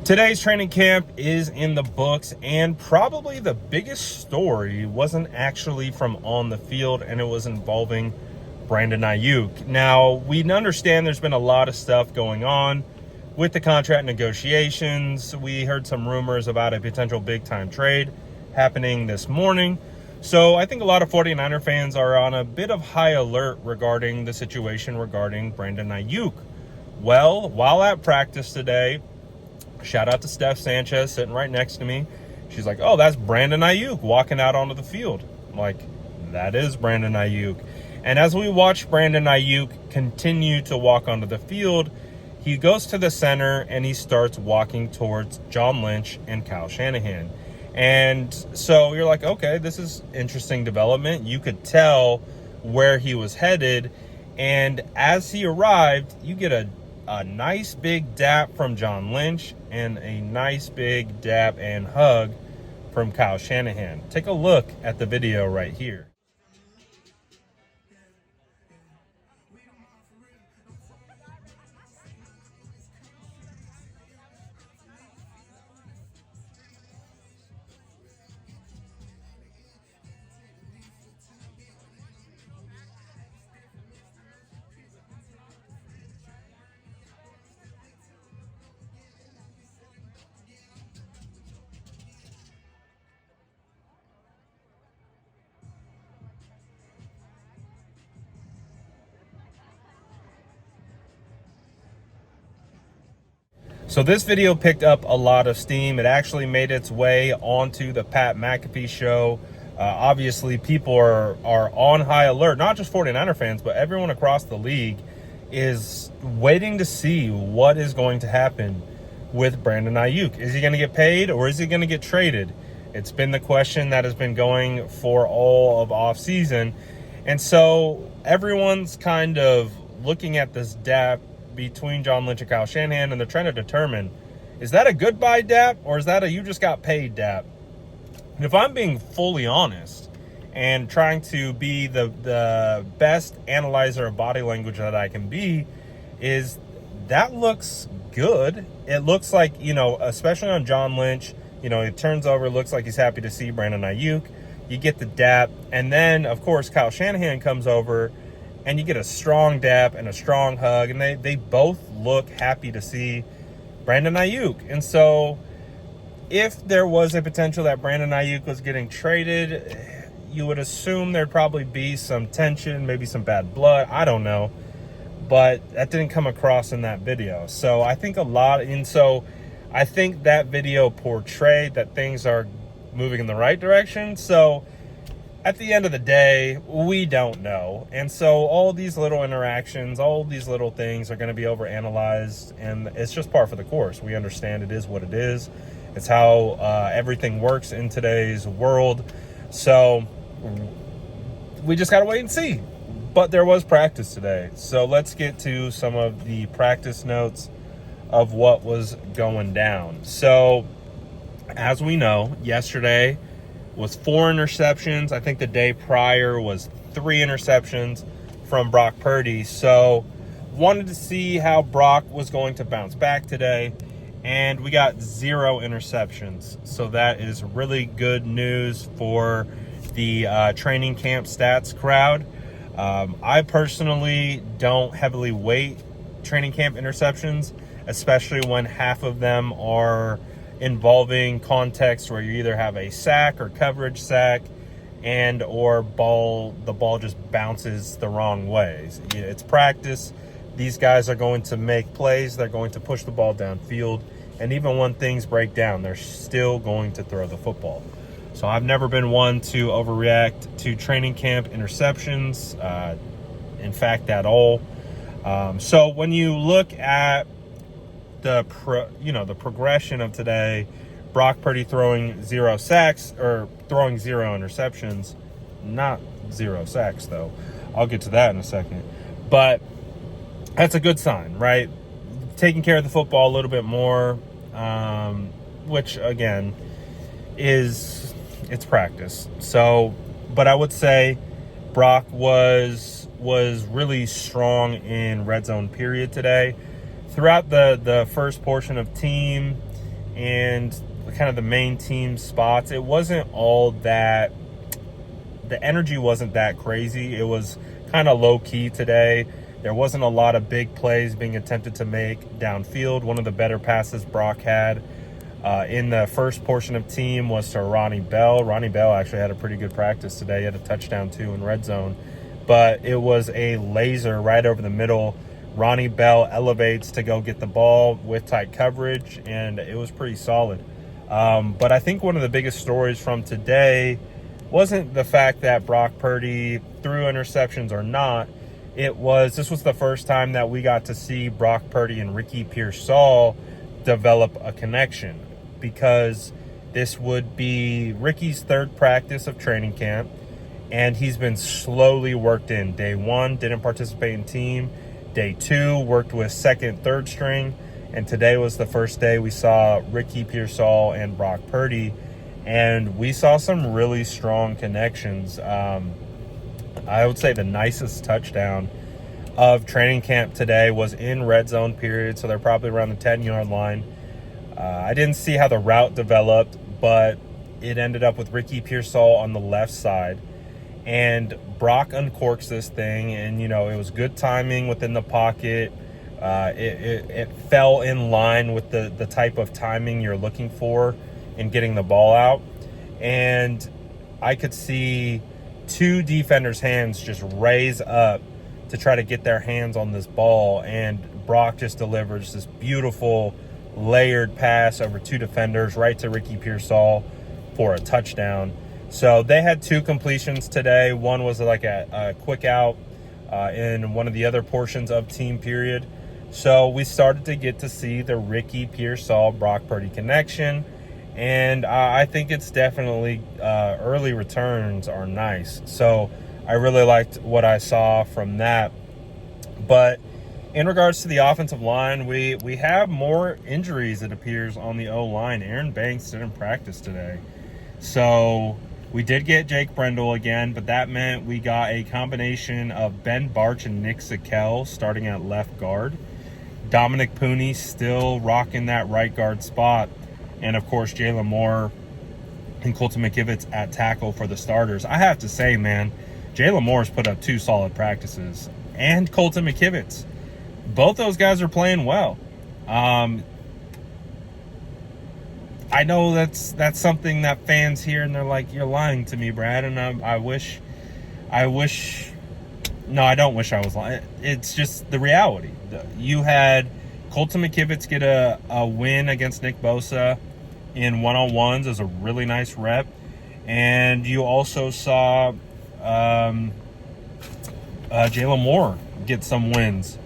Today's training camp is in the books, and probably the biggest story wasn't actually from on the field, and it was involving Brandon Aiyuk. Now, we understand there's been a lot of stuff going on with the contract negotiations. We heard some rumors about a potential big-time trade happening this morning. So I think a lot of 49er fans are on a bit of high alert regarding the situation regarding Brandon Aiyuk. Well, while at practice today, shout out to Steph Sanchez sitting right next to me. She's like, oh, that's Brandon Aiyuk walking out onto the field. I'm like, that is Brandon Aiyuk. And as we watch Brandon Aiyuk continue to walk onto the field, he goes to the center and he starts walking towards John Lynch and Kyle Shanahan. And so you're like, okay, this is interesting development. You could tell where he was headed. And as he arrived, you get a nice big dap from John Lynch and a nice big dap and hug from Kyle Shanahan. Take a look at the video right here. So this video picked up a lot of steam. It actually made its way onto the Pat McAfee show. Obviously, people are on high alert, not just 49er fans, but everyone across the league is waiting to see what is going to happen with Brandon Aiyuk. Is he going to get paid or is he going to get traded? It's been the question that has been going for all of offseason. And so everyone's kind of looking at this dap between John Lynch and Kyle Shanahan, and they're trying to determine, is that a goodbye dap or is that a you just got paid dap? And if I'm being fully honest and trying to be the best analyzer of body language that I can be, is that looks good. It looks like, especially on John Lynch, it turns over, looks like he's happy to see Brandon Aiyuk. You get the dap, and then, of course, Kyle Shanahan comes over, and you get a strong dap and a strong hug, and they both look happy to see Brandon Aiyuk. And so if there was a potential that Brandon Aiyuk was getting traded, you would assume there'd probably be some tension, maybe some bad blood. I don't know. But that didn't come across in that video. So I think I think that video portrayed that things are moving in the right direction. So at the end of the day, we don't know. And so all these little interactions, all these little things are going to be overanalyzed, and it's just par for the course. We understand it is what it is. It's how everything works in today's world. So we just got to wait and see. But there was practice today. So let's get to some of the practice notes of what was going down. So as we know, yesterday was 4 interceptions. I think the day prior was 3 interceptions from Brock Purdy. So wanted to see how Brock was going to bounce back today, and we got 0 interceptions. So that is really good news for the training camp stats crowd. I personally don't heavily weight training camp interceptions, especially when half of them are involving context where you either have a sack or coverage sack and or the ball just bounces the wrong way. It's practice. These guys are going to make plays. They're going to push the ball downfield. And even when things break down, they're still going to throw the football. So I've never been one to overreact to training camp interceptions, in fact, at all. So when you look at the progression of today, Brock Purdy throwing 0 sacks or throwing 0 interceptions, not 0 sacks though. I'll get to that in a second. But that's a good sign, right? Taking care of the football a little bit more, which again it's practice. So, but I would say Brock was really strong in red zone period today. Throughout the first portion of team, and kind of the main team spots, it wasn't all that, the energy wasn't that crazy. It was kind of low key today. There wasn't a lot of big plays being attempted to make downfield. One of the better passes Brock had in the first portion of team was to Ronnie Bell. Ronnie Bell actually had a pretty good practice today. He had a touchdown too in red zone, but it was a laser right over the middle. Ronnie Bell elevates to go get the ball with tight coverage, and it was pretty solid. But I think one of the biggest stories from today wasn't the fact that Brock Purdy threw interceptions or not. This was the first time that we got to see Brock Purdy and Ricky Pearsall develop a connection, because this would be Ricky's third practice of training camp, and he's been slowly worked in. Day 1, didn't participate in team. Day 2, worked with second, third string. And today was the first day we saw Ricky Pearsall and Brock Purdy, and we saw some really strong connections. I would say the nicest touchdown of training camp today was in red zone period, so they're probably around the 10-yard line. I didn't see how the route developed, but it ended up with Ricky Pearsall on the left side, and Brock uncorks this thing, and it was good timing within the pocket. It fell in line with the type of timing you're looking for in getting the ball out, and I could see 2 defenders' hands just raise up to try to get their hands on this ball, and Brock just delivers this beautiful layered pass over 2 defenders right to Ricky Pearsall for a touchdown. So they had 2 completions today. One was like a quick out in one of the other portions of team period. So we started to get to see the Ricky Pearsall Brock Purdy connection, and I think it's definitely early returns are nice. So I really liked what I saw from that. But in regards to the offensive line, we have more injuries, it appears, on the O-line. Aaron Banks didn't practice today. So we did get Jake Brendel again, but that meant we got a combination of Ben Barch and Nick Zakel starting at left guard. Dominic Pooney still rocking that right guard spot. And, of course, Jalen Moore and Colton McKivitz at tackle for the starters. I have to say, man, Jalen Moore's put up 2 solid practices. And Colton McKivitz. Both those guys are playing well. I know that's something that fans hear, and they're like, you're lying to me, Brad. And I wish, no, I don't wish I was lying. It's just the reality. You had Colton McKivitz get a win against Nick Bosa in one-on-ones as a really nice rep. And you also saw Jalen Moore get some wins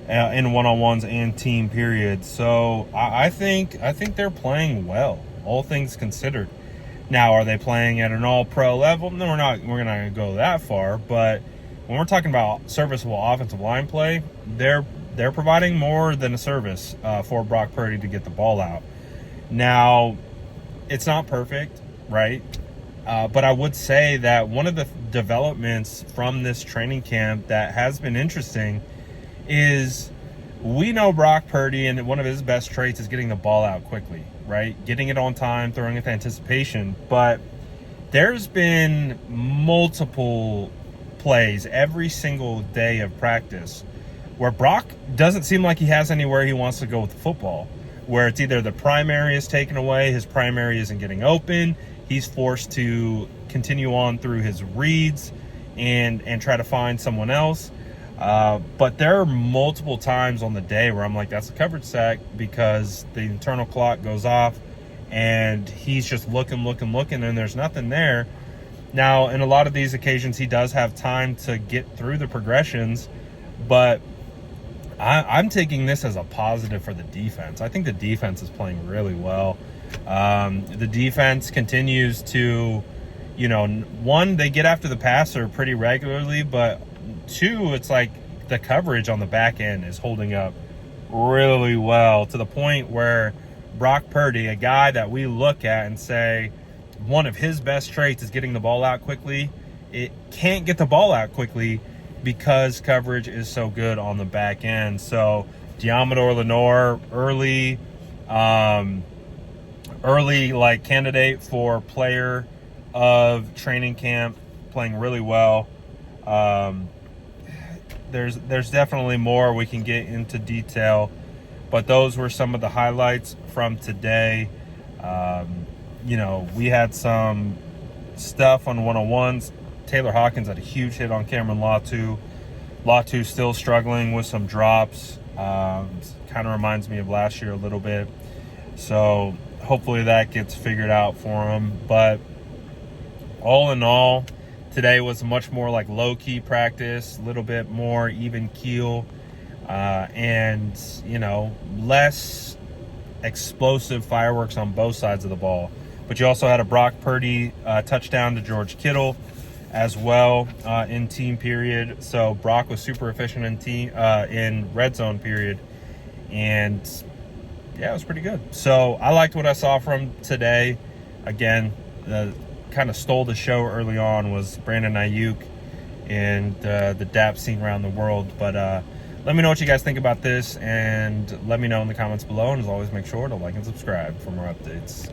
in one-on-ones and team period. So I think they're playing well, all things considered. Now, are they playing at an all-pro level? No, we're not going to go that far. But when we're talking about serviceable offensive line play, they're providing more than a service for Brock Purdy to get the ball out. Now, it's not perfect, right? But I would say that one of the developments from this training camp that has been interesting is we know Brock Purdy, and one of his best traits is getting the ball out quickly, right? Getting it on time, throwing it with anticipation. But there's been multiple plays every single day of practice where Brock doesn't seem like he has anywhere he wants to go with the football, where it's either the primary is taken away, his primary isn't getting open, he's forced to continue on through his reads and try to find someone else. But there are multiple times on the day where I'm like, that's a coverage sack, because the internal clock goes off and he's just looking, and there's nothing there. Now, in a lot of these occasions, he does have time to get through the progressions, but I'm taking this as a positive for the defense. I think the defense is playing really well. The defense continues to, one, they get after the passer pretty regularly, but 2, it's like the coverage on the back end is holding up really well, to the point where Brock Purdy, a guy that we look at and say one of his best traits is getting the ball out quickly, it can't get the ball out quickly because coverage is so good on the back end. So Diamador Lenore early, early like candidate for player of training camp, playing really well. There's definitely more we can get into detail, but those were some of the highlights from today. We had some stuff on 101s. Taylor Hawkins had a huge hit on Cameron Latu. Latu still struggling with some drops. Kind of reminds me of last year a little bit. So hopefully that gets figured out for him. But all in all, today was much more like low-key practice, a little bit more even keel, and, less explosive fireworks on both sides of the ball. But you also had a Brock Purdy touchdown to George Kittle as well in team period. So Brock was super efficient in red zone period. And, yeah, it was pretty good. So I liked what I saw from today. Again, kind of stole the show early on was Brandon Aiyuk and the DAP scene around the world. But let me know what you guys think about this, and let me know in the comments below. And as always, make sure to like and subscribe for more updates.